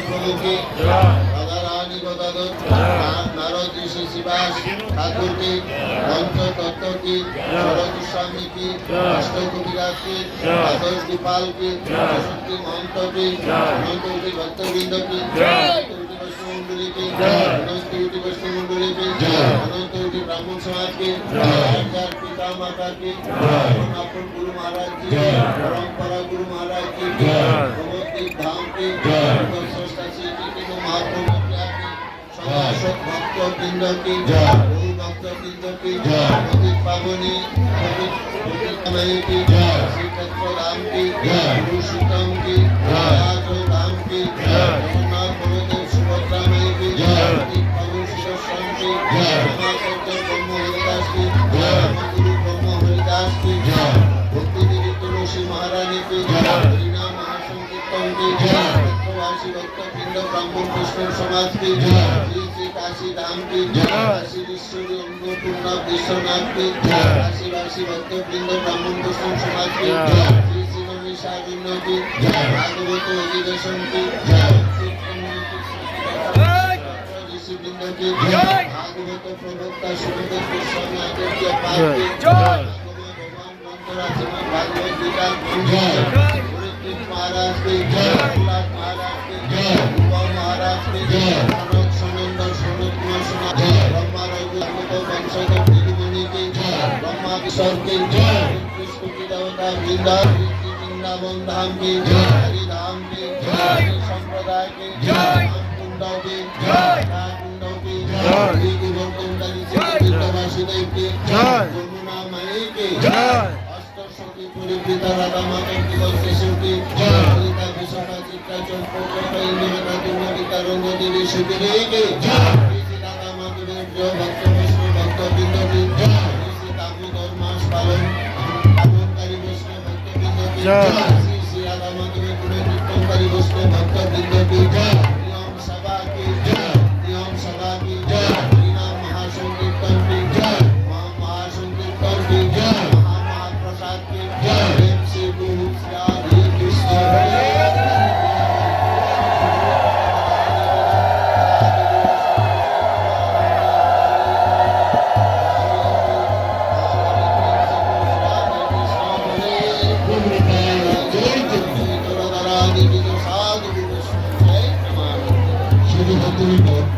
প্রমুখে রাধারানী গদাধর নারদ ঋষি শিবাস ঠাকুর কি পঞ্চতত্ত্ব কি শরৎ স্বামী কি অষ্টকবিরাজ কি আদর্শ গোপাল কি সরস্বতী মহন্ত কি অনন্ত ভক্তবৃন্দ কি বৈষ্ণবমণ্ডলী কি অনন্ত বৈষ্ণবমণ্ডলী কি অনন্ত ব্রাহ্মণ সমাজ কি পিতা মাতা কি আপন গুরু মহারাজ কি परंपरा गुरु महाराज की भगवती धाम की स्रष्टा श्री चैतन्य महाप्रभु की भक्त वृंद की बहु भक्त वृंद की पतित पावनी की श्री तत्व धाम की गुरु शीतम की धाम की जगन्नाथ बलदेव सुभद्रा मई की पतित पावन शिवस्वामी की महासत्य ब्रह्म हरिदास की गुरु ब्रह्म हरिदास की भक्ति देवी तुलसी महारानी की हरिनाम महासंकीर्तन की भक्तवासी भक्तवृंद ब्राह्मण कृष्ण समाज की श्री श्री काशी धाम की काशी विश्वरी अन्नपूर्णा विश्वनाथ की काशीवासी भक्तवृंद ब्राह्मण कृष्ण समाज की श्री श्री नमिषारण्य की भागवत अधिवेशन की ऋषिवृंद की भागवत प्रवक्ता सुखदेव गोस्वामी आचार्य पाद की भागवत गीता महाराज की प्रहलाद महाराज की गोपाल महाराज की सनत सनंदन सनत कुमार समाज ब्रह्मा रघुनाथ वंशधर तिरुमणि की ब्रह्मा किशोर की कृष्ण की देवता वृंदावन धाम की हरि धाम की संप्रदाय की कुंडव की कुंडव की गोवर्धनदारी वासुदेव की यमुना मई की पिता राधा माता की केशव की ललिता विशाखा चित्रा चंपा इंद्रता दुर्गा रंग देवी सुखदेवी की सीता माता जो भक्त वैष्णव भक्त वृंद की श्री दामोदर मास पालनकारी वैष्णव भक्त वृंद की श्री श्री राधा माता कीर्तनकारी वैष्णव भक्त वृंद की नियम सभा की हरिनाम महासंकीर्तन की महासंकीर्तन की महाप्रसाद की